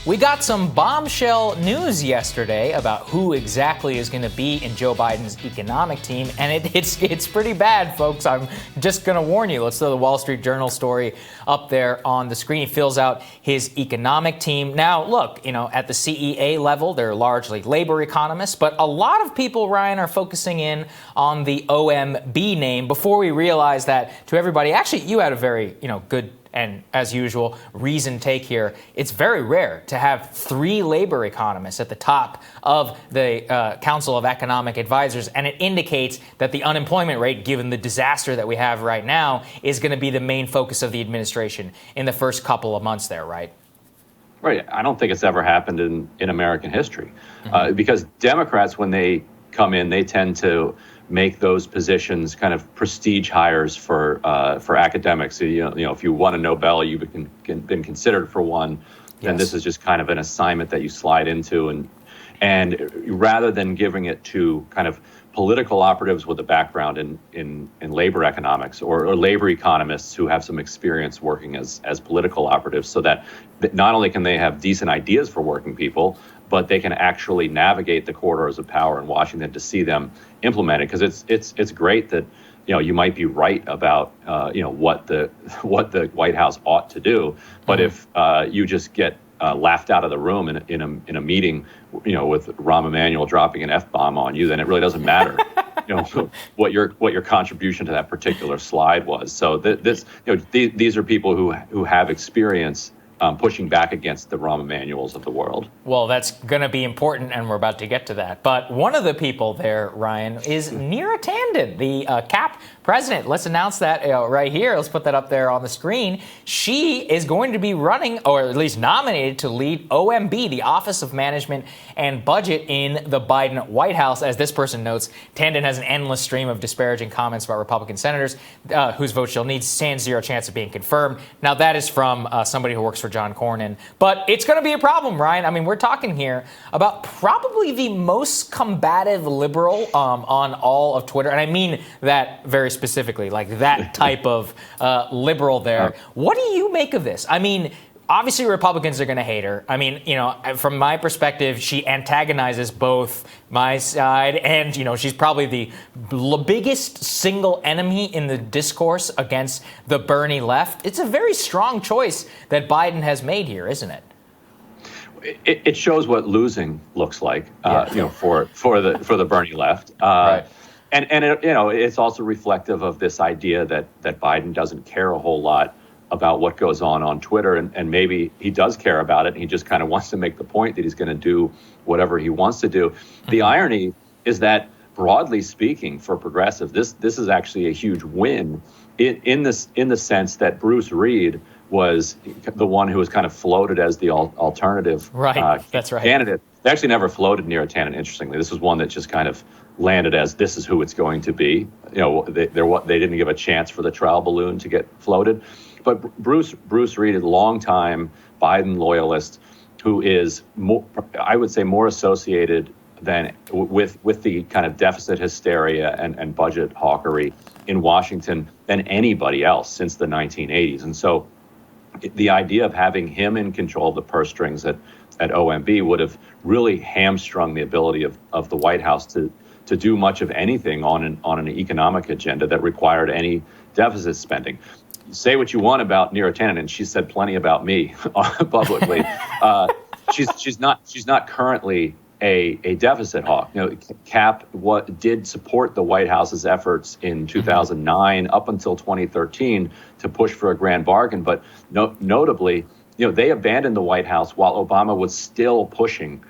We got some bombshell news yesterday about who exactly is going to be in Joe Biden's economic team, and it's pretty bad, folks. I'm just going to warn you. Let's throw the Wall Street Journal story up there on the screen. He fills out his economic team. Now, look, at the CEA level, they're largely labor economists, but a lot of people, Ryan, are focusing in on the OMB name before we realize that to everybody. Actually, you had a very, good and, as usual, reasoned take here. It's very rare to have three labor economists at the top of the Council of Economic Advisors, and it indicates that the unemployment rate, given the disaster that we have right now, is going to be the main focus of the administration in the first couple of months there, right? Right. I don't think it's ever happened in American history, because Democrats, when they come in, they tend to make those positions kind of prestige hires for academics. So, if you won a Nobel, you've been considered for one, then this is just kind of an assignment that you slide into, and rather than giving it to kind of political operatives with a background in labor economics or labor economists who have some experience working as political operatives, so that not only can they have decent ideas for working people, but they can actually navigate the corridors of power in Washington to see them implemented. Because it's great that you might be right about what the White House ought to do, but if you just get laughed out of the room in a meeting, with Rahm Emanuel dropping an F-bomb on you, then it really doesn't matter, what your contribution to that particular slide was. So these are people who have experience pushing back against the Rahm Emanuels of the world. Well, that's going to be important, and we're about to get to that. But one of the people there, Ryan, is Neera Tanden, the CAP president. Let's announce that right here. Let's put that up there on the screen. She is going to be running, or at least nominated, to lead OMB, the Office of Management and Budget in the Biden White House. As this person notes, Tanden has an endless stream of disparaging comments about Republican senators whose vote she'll need. Stands zero chance of being confirmed. Now, that is from somebody who works for John Cornyn. But it's going to be a problem, Ryan. I mean, we're talking here about probably the most combative liberal on all of Twitter. And I mean that very specifically, like that type of liberal there. What do you make of this? I mean, obviously Republicans are going to hate her. I mean, from my perspective, she antagonizes both my side and, she's probably the biggest single enemy in the discourse against the Bernie left. It's a very strong choice that Biden has made here, isn't it? It shows what losing looks like, for the Bernie left. Right. And it's also reflective of this idea that Biden doesn't care a whole lot about what goes on Twitter, and maybe he does care about it, and he just kind of wants to make the point that he's going to do whatever he wants to do. The irony is that, broadly speaking, for progressive, this is actually a huge win in the sense that Bruce Reed was the one who was kind of floated as the alternative That's right. candidate. They actually never floated Neera Tanden, interestingly. This was one that just kind of landed as this is who it's going to be. They didn't give a chance for the trial balloon to get floated. But Bruce Reed is a longtime Biden loyalist who is, I would say, more associated than with the kind of deficit hysteria and budget hawkery in Washington than anybody else since the 1980s. And so the idea of having him in control of the purse strings at OMB would have really hamstrung the ability of the White House to do much of anything on an economic agenda that required any deficit spending. Say what you want about Neera Tanden, and she said plenty about me publicly. She's not currently a deficit hawk. CAP did support the White House's efforts in 2009 up until 2013 to push for a grand bargain, but notably, they abandoned the White House while Obama was still pushing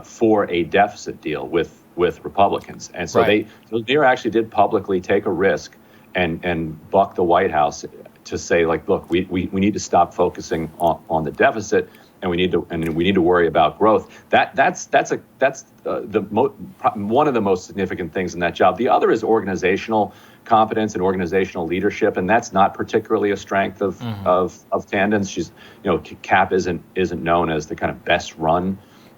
for a deficit deal with Republicans, and so Neera actually did publicly take a risk and buck the White House to say, like, look, we need to stop focusing on the deficit, and we need to worry about growth. That's one of the most significant things in that job. The other is organizational competence and organizational leadership, and that's not particularly a strength of Tanden's. She's CAP isn't known as the kind of best run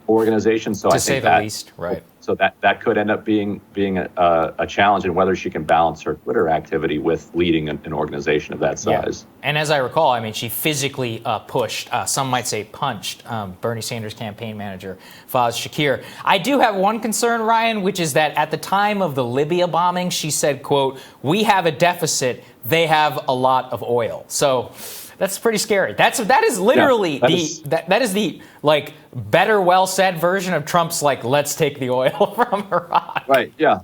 organization. So to I say think the that, least, right? So that could end up being a challenge in whether she can balance her Twitter activity with leading an organization of that size. Yeah. And as I recall, I mean, she physically pushed, some might say punched, Bernie Sanders campaign manager Faz Shakir. I do have one concern, Ryan, which is that at the time of the Libya bombing, she said, quote, "We have a deficit. They have a lot of oil." So that's pretty scary. That is literally that is the like better well said version of Trump's like, let's take the oil from Iraq. Right. Yeah.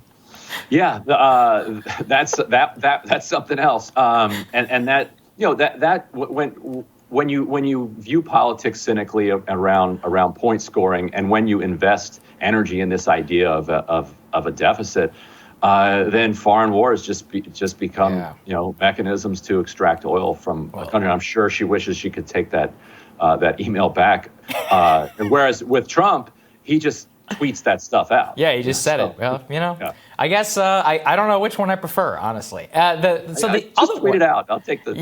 Yeah. That's something else. And that when you view politics cynically around point scoring, and when you invest energy in this idea of a deficit, then foreign wars just become mechanisms to extract oil from a country. I'm sure she wishes she could take that email back. And whereas with Trump, he just tweets that stuff out. Yeah, he just said it. Well, I guess I don't know which one I prefer, honestly. Just tweet it out. I'll take the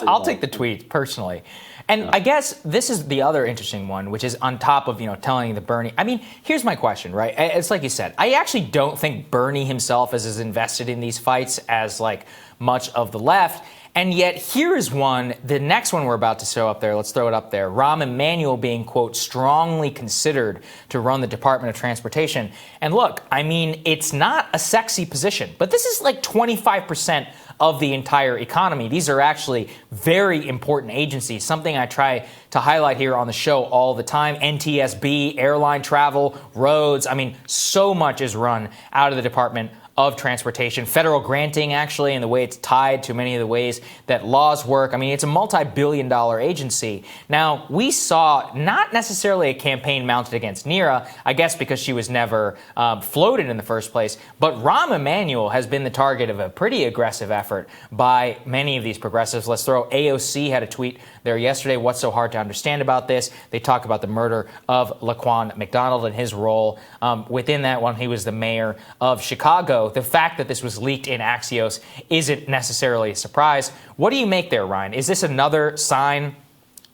I'll take the tweet personally. And I guess this is the other interesting one, which is on top of, telling the Bernie. I mean, here's my question, right? It's like you said, I actually don't think Bernie himself is as invested in these fights as like much of the left. And yet here is one, the next one we're about to show up there. Let's throw it up there. Rahm Emanuel being, quote, strongly considered to run the Department of Transportation. And look, I mean, it's not a sexy position, but this is like 25% of the entire economy. These are actually very important agencies, something I try to highlight here on the show all the time. NTSB, airline travel, roads. I mean, so much is run out of the Department of Transportation, federal granting, actually, and the way it's tied to many of the ways that laws work. I mean, it's a multi-billion-dollar agency. Now, we saw not necessarily a campaign mounted against Neera, I guess because she was never floated in the first place, but Rahm Emanuel has been the target of a pretty aggressive effort by many of these progressives. Let's throw AOC had a tweet there yesterday. What's so hard to understand about this? They talk about the murder of Laquan McDonald and his role within that one. He was the mayor of Chicago. The fact that this was leaked in Axios isn't necessarily a surprise. What do you make there, Ryan? Is this another sign?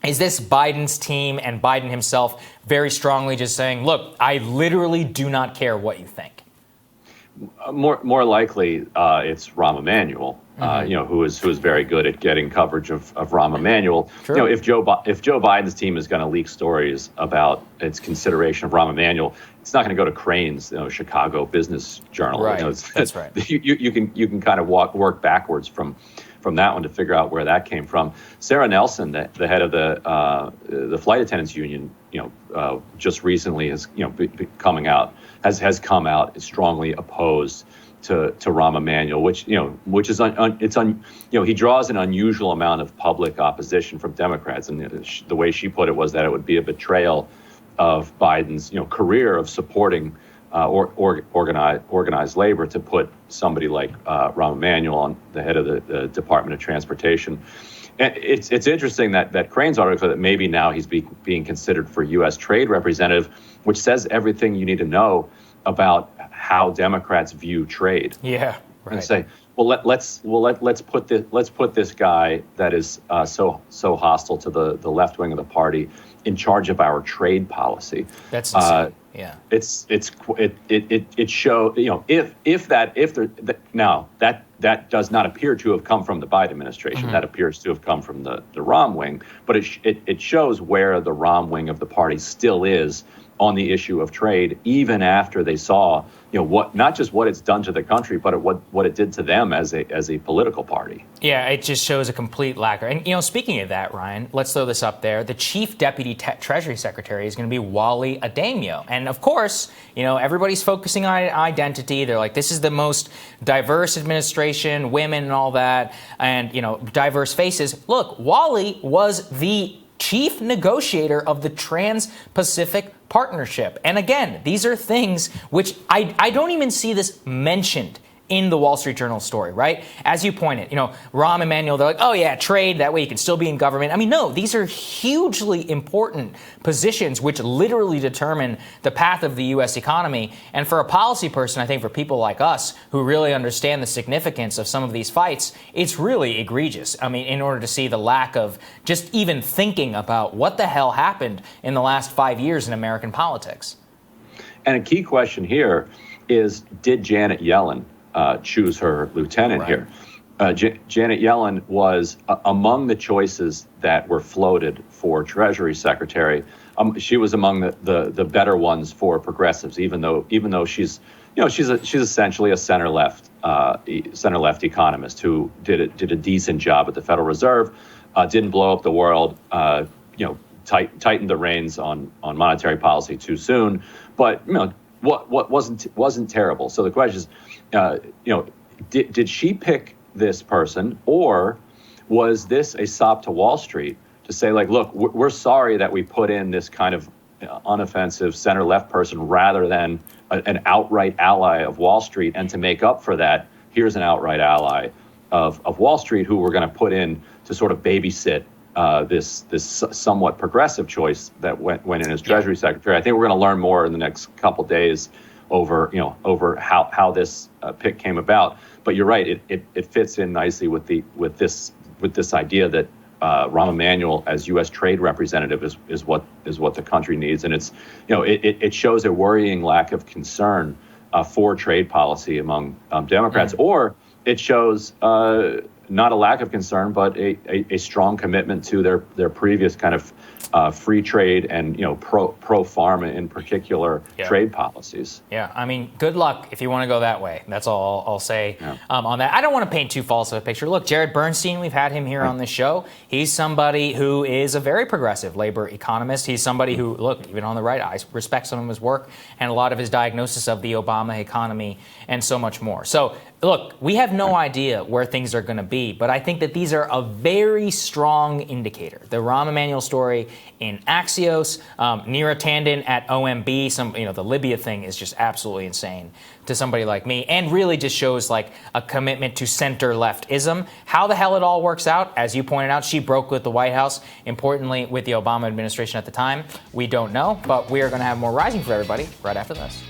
Is this Biden's team and Biden himself very strongly just saying, look, I literally do not care what you think? More likely, it's Rahm Emanuel, who is very good at getting coverage of Rahm Emanuel. True. If Joe Biden's team is going to leak stories about its consideration of Rahm Emanuel, it's not going to go to Crane's Chicago Business Journal. Right. That's right. You can kind of work backwards from that one to figure out where that came from. Sarah Nelson, the head of the flight attendants union, just recently has has come out strongly opposed to Rahm Emanuel, which is he draws an unusual amount of public opposition from Democrats, and the way she put it was that it would be a betrayal of Biden's career of supporting organized labor to put somebody like Rahm Emanuel on the head of the Department of Transportation. And it's interesting that Crane's article that maybe now he's being considered for U.S. trade representative, which says everything you need to know about how Democrats view trade. Yeah, right. And say, let's put this guy that is so hostile to the left wing of the party in charge of our trade policy. That's insane. Yeah. It show that does not appear to have come from the Biden administration. Mm-hmm. That appears to have come from the Rahm wing, but it shows where the Rahm wing of the party still is on the issue of trade, even after they saw, not just what it's done to the country, but what it did to them as a political party. Yeah, it just shows a complete lack. And speaking of that, Ryan, let's throw this up there. The chief deputy Treasury Secretary is going to be Wally Adamio, and of course, everybody's focusing on identity. They're like, this is the most diverse administration, women and all that, and diverse faces. Look, Wally was the chief negotiator of the Trans-Pacific Partnership. And again, these are things which I don't even see this mentioned in the Wall Street Journal story, right? As you pointed, Rahm, Emanuel, they're like, oh yeah, trade, that way you can still be in government. I mean, no, these are hugely important positions which literally determine the path of the U.S. economy. And for a policy person, I think for people like us who really understand the significance of some of these fights, it's really egregious. I mean, in order to see the lack of just even thinking about what the hell happened in the last 5 years in American politics. And a key question here is, did Janet Yellen choose her lieutenant here? Janet Yellen was among the choices that were floated for Treasury Secretary. She was among the better ones for progressives, even though she's essentially a center left economist who did a decent job at the Federal Reserve, didn't blow up the world, tightened the reins on monetary policy too soon, but what wasn't terrible. So the question is, did she pick this person, or was this a sop to Wall Street to say, like, look, we're sorry that we put in this kind of unoffensive center-left person rather than an outright ally of Wall Street, and to make up for that, here's an outright ally of Wall Street who we're going to put in to sort of babysit this somewhat progressive choice that went in as Treasury Secretary. I think we're going to learn more in the next couple days over how this pick came about. But you're right; it fits in nicely with this idea that Rahm Emanuel as U.S. trade representative is what the country needs, and it shows a worrying lack of concern for trade policy among Democrats, or it shows not a lack of concern, but a strong commitment to their previous kind of free trade and pro pharma in particular trade policies. Yeah, I mean, good luck if you want to go that way. That's all I'll say on that. I don't want to paint too false of a picture. Look, Jared Bernstein, we've had him here on this show. He's somebody who is a very progressive labor economist. He's somebody who, look, even on the right, I respect some of his work and a lot of his diagnosis of the Obama economy and so much more. So, look, we have no idea where things are going to be, but I think that these are a very strong indicator. The Rahm Emanuel story in Axios, Neera Tanden at OMB, the Libya thing is just absolutely insane to somebody like me, and really just shows like a commitment to center-leftism. How the hell it all works out, as you pointed out, she broke with the White House, importantly with the Obama administration at the time. We don't know, but we are going to have more Rising for everybody right after this.